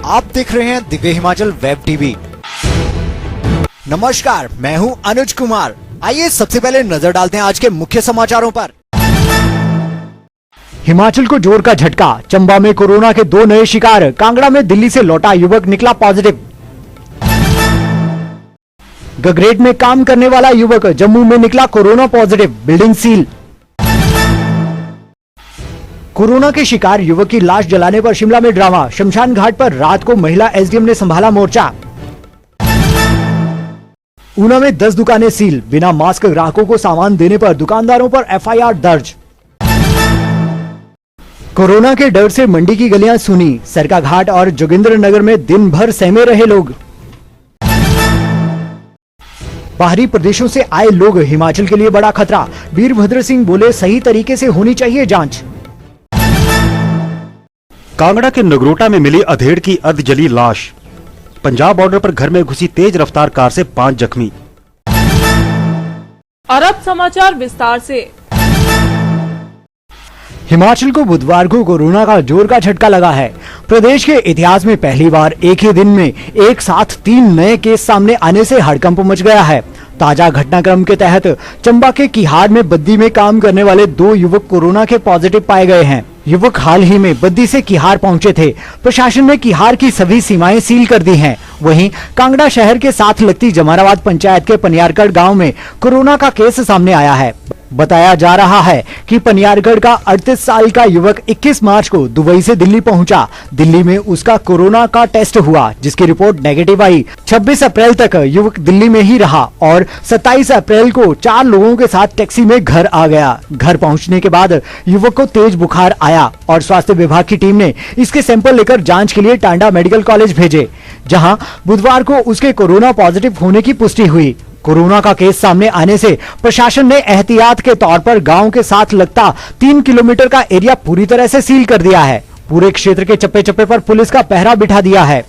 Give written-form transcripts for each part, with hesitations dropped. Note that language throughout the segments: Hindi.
आप देख रहे हैं दिव्य हिमाचल वेब टीवी। नमस्कार, मैं हूं अनुज कुमार। आइए सबसे पहले नजर डालते हैं आज के मुख्य समाचारों पर। हिमाचल को जोर का झटका, चंबा में कोरोना के 2 नए शिकार। कांगड़ा में दिल्ली से लौटा युवक निकला पॉजिटिव। गगरेट में काम करने वाला युवक जम्मू में निकला corona positive, building seal. Corona के शिकार युवक की लाश जलाने पर शिमला में ड्रामा, शमशान घाट पर रात को महिला एसडीएम ने संभाला मोर्चा। ऊना में 10 दुकानें सील, बिना मास्क ग्राहकों को सामान देने पर दुकानदारों पर एफआईआर दर्ज। कोरोना के डर से मंडी की गलियां सूनी, सरकाघाट और जोगिंद्रनगर में दिन भर सहमे रहे लोग। बाहरी प्रदेशों से आए लोग हिमाचल के लिए बड़ा खतरा, वीरभद्र सिंह बोले सही तरीके से होनी चाहिए जांच। कांगड़ा के नगरोटा में मिली अधेड़ की अर्धजली लाश। पंजाब बॉर्डर पर घर में घुसी तेज रफ्तार कार से 5 जख्मी। और अब समाचार विस्तार से। हिमाचल को बुधवार को कोरोना का जोर का झटका लगा है। प्रदेश के इतिहास में पहली बार एक ही दिन में एक साथ 3 नए केस सामने आने से हड़कंप मच गया है। ताजा घटनाक्रम के तहत चंबा के किहार में बद्दी में काम करने वाले 2 युवक कोरोना के पॉजिटिव पाए गए हैं। युवक हाल ही में बद्दी से किहार पहुंचे थे। प्रशासन ने किहार की सभी सीमाएं सील कर दी हैं। वहीं कांगड़ा शहर के साथ लगती जमाराबाद पंचायत के पनियारगढ़ गांव में कोरोना का केस सामने आया है। बताया जा रहा है कि पनियारगढ़ का 38 साल का युवक 21 मार्च को दुबई से दिल्ली पहुंचा। दिल्ली में उसका कोरोना का टेस्ट हुआ, जिसकी रिपोर्ट नेगेटिव आई। 26 अप्रैल तक युवक दिल्ली में ही रहा और 27 अप्रैल को 4 लोगों के साथ टैक्सी में घर आ गया। घर पहुंचने के बाद युवक को तेज बुखार आया और स्वास्थ्य विभाग की टीम ने इसके सैंपल लेकर जांच के लिए टांडा मेडिकल कॉलेज भेजे, जहां बुधवार को उसके कोरोना पॉजिटिव होने की पुष्टि हुई। कोरोना का केस सामने आने से प्रशासन ने एहतियात के तौर पर गांव के साथ लगता 3 किलोमीटर का एरिया पूरी तरह से सील कर दिया है। पूरे क्षेत्र के चप्पे चप्पे पर पुलिस का पहरा बिठा दिया है।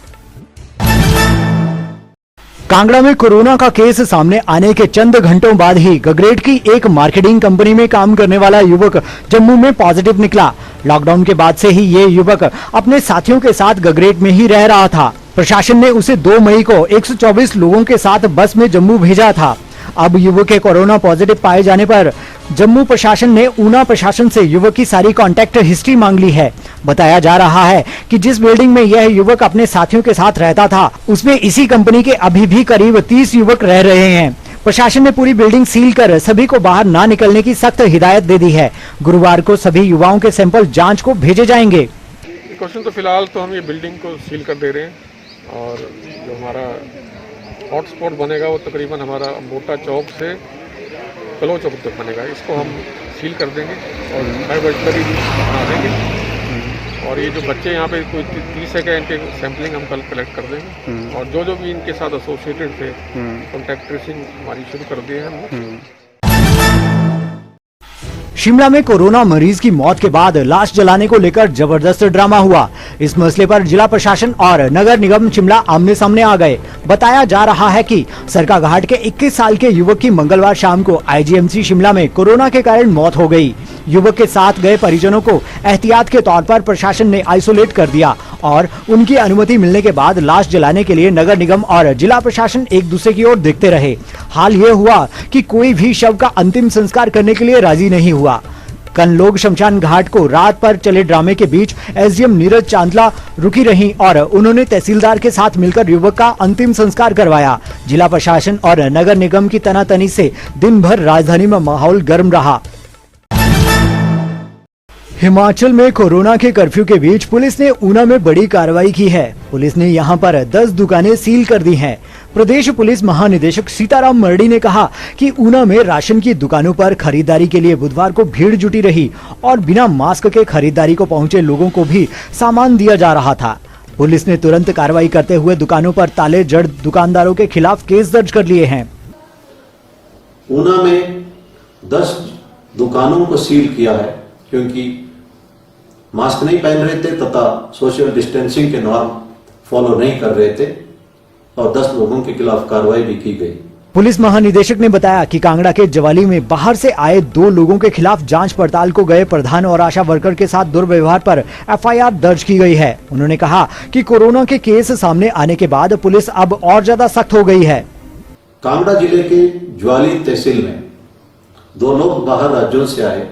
कांगड़ा में कोरोना का केस सामने आने के चंद घंटों बाद ही गगरेट की एक मार्केटिंग कंपनी में काम करने वाला युवक जम्मू में पॉजिटिव निकला। लॉकडाउन के बाद से ही ये युवक अपने साथियों के साथ गगरेट में ही रह रहा था। प्रशासन ने उसे 2 मई को 124 लोगों के साथ बस में जम्मू भेजा था। अब युवक के कोरोना पॉजिटिव पाए जाने पर जम्मू प्रशासन ने ऊना प्रशासन से युवक की सारी कॉन्टैक्ट हिस्ट्री मांग ली है। बताया जा रहा है कि जिस बिल्डिंग में यह युवक अपने साथियों के साथ रहता था, उसमें इसी कंपनी के अभी भी करीब 30 युवक रह रहे हैं। प्रशासन ने पूरी बिल्डिंग सील कर सभी को बाहर ना निकलने की सख्त हिदायत दे दी है। गुरुवार को सभी युवाओं के सैंपल जांच को भेजे जाएंगे। क्वेश्चन तो फिलहाल तो हम ये बिल्डिंग को सील कर दे रहे हैं और जो हमारा हॉटस्पॉट बनेगा वो तकरीबन हमारा मोटा चौक से कलो चौक तक बनेगा। इसको हम सील कर देंगे और लेबोरेटरी भी बना देंगे। और ये जो बच्चे यहाँ पे कोई 30 है, इनके सैम्पलिंग हम कल कलेक्ट कर देंगे। और जो भी इनके साथ एसोसिएटेड थे कॉन्टैक्ट ट्रेसिंग हमारी शुरू कर दी है हमने। शिमला में कोरोना मरीज की मौत के बाद लाश जलाने को लेकर जबरदस्त ड्रामा हुआ। इस मसले पर जिला प्रशासन और नगर निगम शिमला आमने सामने आ गए। बताया जा रहा है कि सरकाघाट के 21 साल के युवक की मंगलवार शाम को आईजीएमसी शिमला में कोरोना के कारण मौत हो गई। युवक के साथ गए परिजनों को एहतियात के तौर पर प्रशासन ने आइसोलेट कर दिया और उनकी अनुमति मिलने के बाद लाश जलाने के लिए नगर निगम और जिला प्रशासन एक दूसरे की ओर देखते रहे। हाल ये हुआ कि कोई भी शव का अंतिम संस्कार करने के लिए राजी नहीं हुआ। कल लोग शमशान घाट को रात पर चले ड्रामे के बीच एसडीएम नीरज चांदला रुकी रहीं और उन्होंने तहसीलदार के साथ मिलकर युवक का अंतिम संस्कार करवाया। जिला प्रशासन और नगर निगम की तनातनी से दिन भर राजधानी में माहौल गर्म रहा। हिमाचल में कोरोना के कर्फ्यू के बीच पुलिस ने ऊना में बड़ी कार्रवाई की है। पुलिस ने यहां पर 10 दुकानें सील कर दी हैं। प्रदेश पुलिस महानिदेशक सीताराम मरडी ने कहा कि ऊना में राशन की दुकानों पर खरीदारी के लिए बुधवार को भीड़ जुटी रही और बिना मास्क के खरीदारी को पहुंचे लोगों को भी सामान दिया जा रहा था। पुलिस ने तुरंत कार्रवाई करते हुए दुकानों पर ताले जड़ दुकानदारों के खिलाफ केस दर्ज कर लिए हैं। ऊना में 10 दुकानों को सील किया है क्योंकि मास्क नहीं पहन रहे थे तथा सोशल डिस्टेंसिंग के नॉर्म फॉलो नहीं कर रहे थे और 10 लोगों के खिलाफ कार्रवाई भी की गई। पुलिस महानिदेशक ने बताया कि कांगड़ा के जवाली में बाहर से आए 2 लोगों के खिलाफ जांच पड़ताल को गए प्रधान और आशा वर्कर के साथ दुर्व्यवहार पर एफआईआर दर्ज की गई है। उन्होंने कहा कि कोरोना के केस सामने आने के बाद पुलिस अब और ज्यादा सख्त हो गई है। कांगड़ा जिले के ज्वाली तहसील में 2 लोग बाहर राज्यों से आए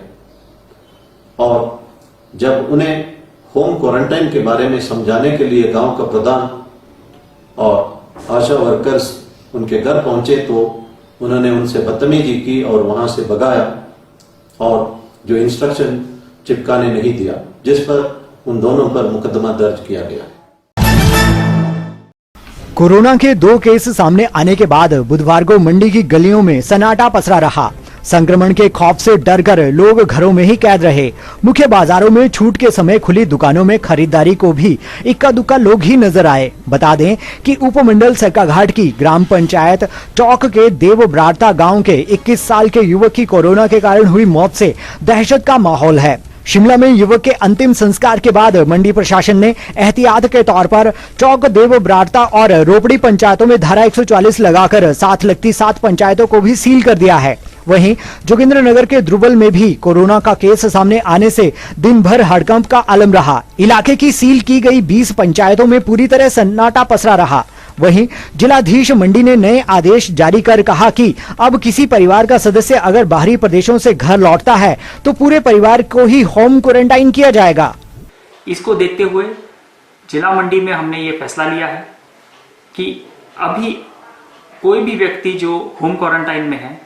और जब उन्हें होम क्वारंटाइन के बारे में समझाने के लिए गांव का प्रधान और आशा वर्कर्स उनके घर पहुंचे तो उन्होंने उनसे बदतमीजी की और वहां से भगाया और जो इंस्ट्रक्शन चिपकाने नहीं दिया, जिस पर उन दोनों पर मुकदमा दर्ज किया गया। कोरोना के 2 केस सामने आने के बाद बुधवार को मंडी की गलियों में सन्नाटा पसरा रहा। संक्रमण के खौफ से डर कर लोग घरों में ही कैद रहे। मुख्य बाजारों में छूट के समय खुली दुकानों में खरीदारी को भी इक्का दुक्का लोग ही नजर आए। बता दें कि उपमंडल सरकाघाट की ग्राम पंचायत टॉक के देव ब्रारता गांव के 21 साल के युवक की कोरोना के कारण हुई मौत से दहशत का माहौल है। शिमला में युवक के अंतिम संस्कार के बाद मंडी प्रशासन ने एहतियात के तौर पर चौक देव ब्रारता और रोपड़ी पंचायतों में धारा 144 लगाकर साथ लगती 7 पंचायतों को भी सील कर दिया है। वहीं जोगिंद्रनगर के द्रुबल में भी कोरोना का केस सामने आने से दिन भर हड़कंप का आलम रहा। इलाके की सील की गई 20 पंचायतों में पूरी तरह सन्नाटा पसरा रहा। वहीं जिलाधीश मंडी ने नए आदेश जारी कर कहा कि अब किसी परिवार का सदस्य अगर बाहरी प्रदेशों से घर लौटता है तो पूरे परिवार को ही होम क्वारंटाइन किया जाएगा। इसको देखते हुए जिला मंडी में हमने ये फैसला लिया है कि अभी कोई भी व्यक्ति जो होम क्वारंटाइन में है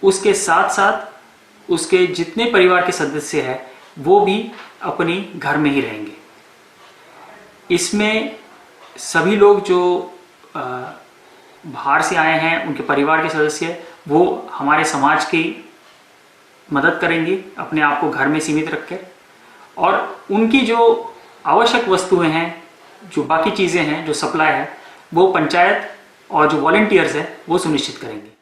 उसके साथ साथ उसके जितने परिवार के सदस्य हैं वो भी अपनी घर में ही रहेंगे। इसमें सभी लोग जो बाहर से आए हैं उनके परिवार के सदस्य वो हमारे समाज की मदद करेंगे अपने आप को घर में सीमित रखकर, और उनकी जो आवश्यक वस्तुएं हैं, जो बाकी चीज़ें हैं, जो सप्लाई है, वो पंचायत और जो वॉलंटियर्स हैं वो सुनिश्चित करेंगे।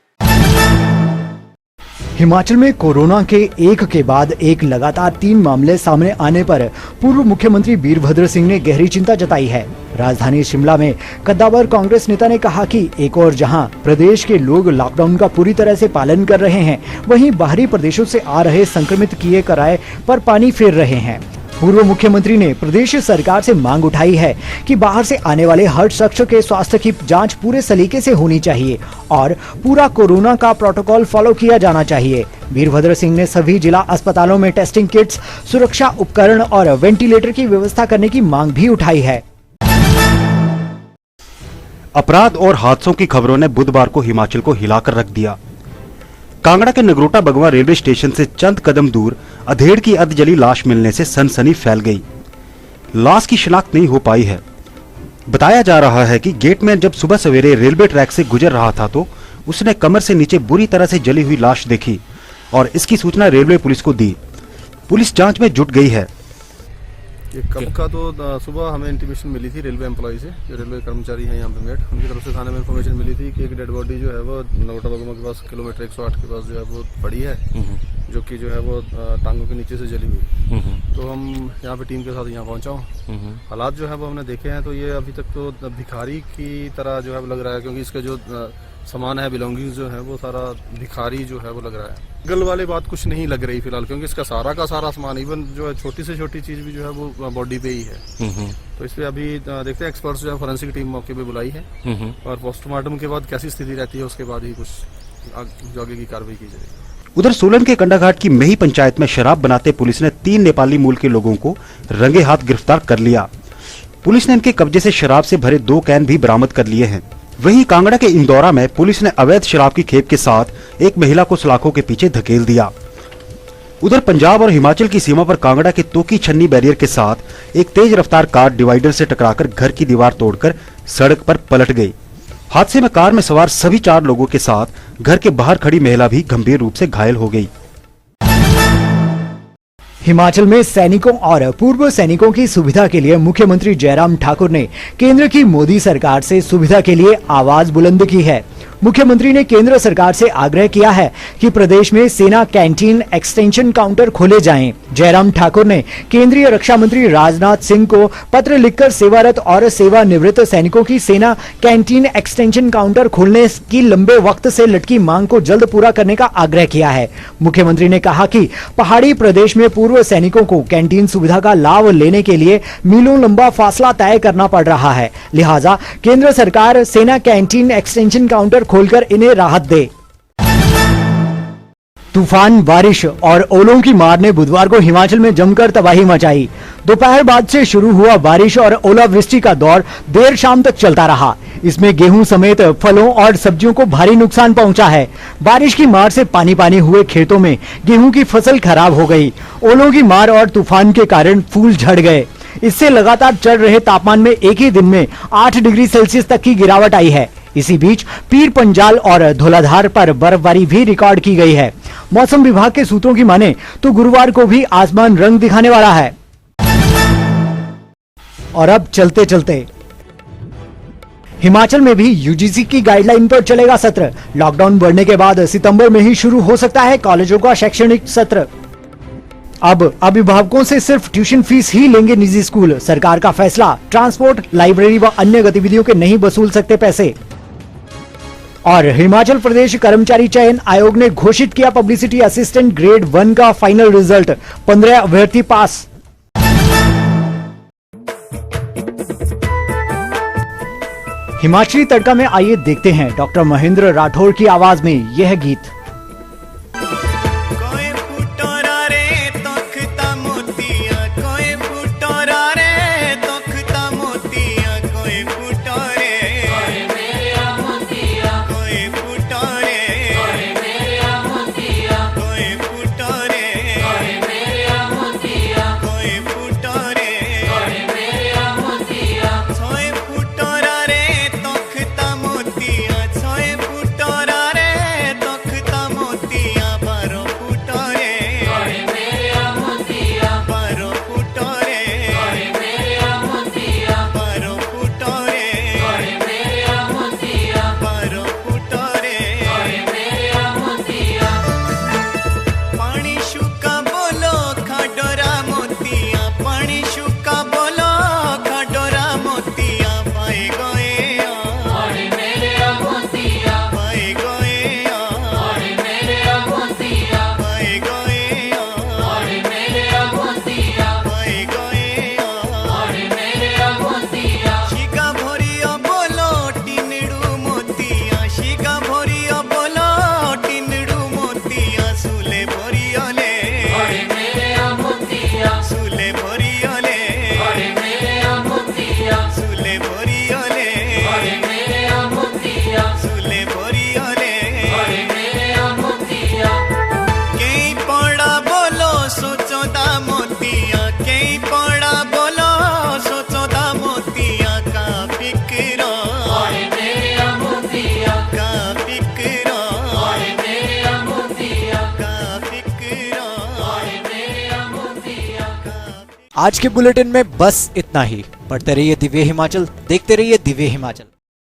हिमाचल में कोरोना के एक के बाद एक लगातार 3 मामले सामने आने पर पूर्व मुख्यमंत्री वीरभद्र सिंह ने गहरी चिंता जताई है। राजधानी शिमला में कद्दावर कांग्रेस नेता ने कहा कि एक और जहां प्रदेश के लोग लॉकडाउन का पूरी तरह से पालन कर रहे हैं, वहीं बाहरी प्रदेशों से आ रहे संक्रमित किए किराए पर पानी फेर रहे हैं। पूर्व मुख्यमंत्री ने प्रदेश सरकार से मांग उठाई है कि बाहर से आने वाले हर शख्स के स्वास्थ्य की जांच पूरे सलीके से होनी चाहिए और पूरा कोरोना का प्रोटोकॉल फॉलो किया जाना चाहिए। वीरभद्र सिंह ने सभी जिला अस्पतालों में टेस्टिंग किट्स, सुरक्षा उपकरण और वेंटिलेटर की व्यवस्था करने की मांग भी उठाई है। अपराध और हादसों की खबरों ने बुधवार को हिमाचल को हिलाकर रख दिया। कांगड़ा के नगरोटा बगवा रेलवे स्टेशन से चंद कदम दूर अधेड़ की अर्धजली लाश मिलने से सनसनी फैल गई। लाश की शिनाख्त नहीं हो पाई है। बताया जा रहा है कि गेट में जब सुबह सवेरे रेलवे ट्रैक से गुजर रहा था तो उसने कमर से नीचे बुरी तरह से जली हुई लाश देखी और इसकी सूचना रेलवे पुलिस को दी। पुलिस जांच में जुट गई है। ये कब का तो सुबह हमें इंटीमेशन मिली थी रेलवे एम्प्लॉय से, जो रेलवे कर्मचारी हैं यहाँ पे मेट, उनकी तरफ से थाने में इन्फॉर्मेशन मिली थी कि एक डेड बॉडी जो है वो नगरोटा बगवा के पास किलोमीटर 108 के पास जो है वो पड़ी है, जो कि जो है वो टांगों के नीचे से जली हुई। तो हम यहाँ पे टीम के साथ यहाँ पहुँचा हूँ। हालात जो है वो हमने देखे हैं तो ये अभी तक तो भिखारी की तरह जो है वो लग रहा है, क्योंकि इसका जो सामान है, बिलोंगिंग्स जो है वो सारा भिखारी जो है वो लग रहा है। गल वाली बात कुछ नहीं लग रही फिलहाल, क्योंकि इसका सारा का सारा सामान, इवन जो है छोटी से छोटी चीज भी जो है वो बॉडी पे ही है। तो इस पे अभी देखते हैं, एक्सपर्ट्स जो है फोरेंसिक टीम मौके पे बुलाई है और पोस्टमार्टम के बाद कैसी स्थिति रहती है उसके बाद ही कुछ आगे की कार्रवाई की जाएगी। उधर सोलन के कंडाघाट की मेही पंचायत में शराब बनाते पुलिस ने 3 नेपाली मूल के लोगों को रंगे हाथ गिरफ्तार कर लिया। पुलिस ने इनके कब्जे से शराब से भरे 2 कैन भी बरामद कर लिए हैं। वहीं कांगड़ा के इंदौरा में पुलिस ने अवैध शराब की खेप के साथ एक महिला को सलाखों के पीछे धकेल दिया। उधर पंजाब और हिमाचल की सीमा पर कांगड़ा के तोकी छन्नी बैरियर के साथ एक तेज रफ्तार कार डिवाइडर से टकराकर घर की दीवार तोड़कर सड़क पर पलट गई। हादसे में कार में सवार सभी 4 लोगों के साथ घर के बाहर खड़ी महिला भी गंभीर रूप से घायल हो गई। हिमाचल में सैनिकों और पूर्व सैनिकों की सुविधा के लिए मुख्यमंत्री जयराम ठाकुर ने केंद्र की मोदी सरकार से सुविधा के लिए आवाज बुलंद की है। मुख्यमंत्री ने केंद्र सरकार से आग्रह किया है कि प्रदेश में सेना कैंटीन एक्सटेंशन काउंटर खोले जाएं। जयराम ठाकुर ने केंद्रीय रक्षा मंत्री राजनाथ सिंह को पत्र लिखकर सेवारत और सेवानिवृत्त सैनिकों की सेना कैंटीन एक्सटेंशन काउंटर खोलने की लंबे वक्त से लटकी मांग को जल्द पूरा करने का आग्रह किया है। मुख्यमंत्री ने कहा कि पहाड़ी प्रदेश में पूर्व सैनिकों को कैंटीन सुविधा का लाभ लेने के लिए मीलों लंबा फासला तय करना पड़ रहा है, लिहाजा केंद्र सरकार सेना कैंटीन एक्सटेंशन काउंटर खोलकर इन्हें राहत दे। तूफान, बारिश और ओलों की मार ने बुधवार को हिमाचल में जमकर तबाही मचाई। दोपहर बाद से शुरू हुआ बारिश और ओलावृष्टि का दौर देर शाम तक चलता रहा। इसमें गेहूं समेत फलों और सब्जियों को भारी नुकसान पहुंचा है। बारिश की मार से पानी पानी हुए खेतों में गेहूं की फसल खराब हो गई। ओलों की मार और तूफान के कारण फूल झड़ गए। इससे लगातार चढ़ रहे तापमान में एक ही दिन में 8 डिग्री सेल्सियस तक की गिरावट आई है। इसी बीच पीर पंजाल और धौलाधार पर बर्फबारी भी रिकॉर्ड की गई है। मौसम विभाग के सूत्रों की माने तो गुरुवार को भी आसमान रंग दिखाने वाला है। और अब चलते चलते हिमाचल में भी यूजीसी की गाइडलाइन पर चलेगा सत्र। लॉकडाउन बढ़ने के बाद सितंबर में ही शुरू हो सकता है कॉलेजों का शैक्षणिक सत्र। अब अभिभावकों से सिर्फ ट्यूशन फीस ही लेंगे निजी स्कूल। सरकार का फैसला, ट्रांसपोर्ट, लाइब्रेरी व अन्य गतिविधियों के नहीं वसूल सकते पैसे। और हिमाचल प्रदेश कर्मचारी चयन आयोग ने घोषित किया पब्लिसिटी असिस्टेंट ग्रेड 1 का फाइनल रिजल्ट, 15 अभ्यर्थी पास। हिमाचली तड़का में आइए देखते हैं डॉक्टर महेंद्र राठौर की आवाज में यह गीत। आज के बुलेटिन में बस इतना ही। पढ़ते रहिए दिव्य हिमाचल, देखते रहिए दिव्य हिमाचल।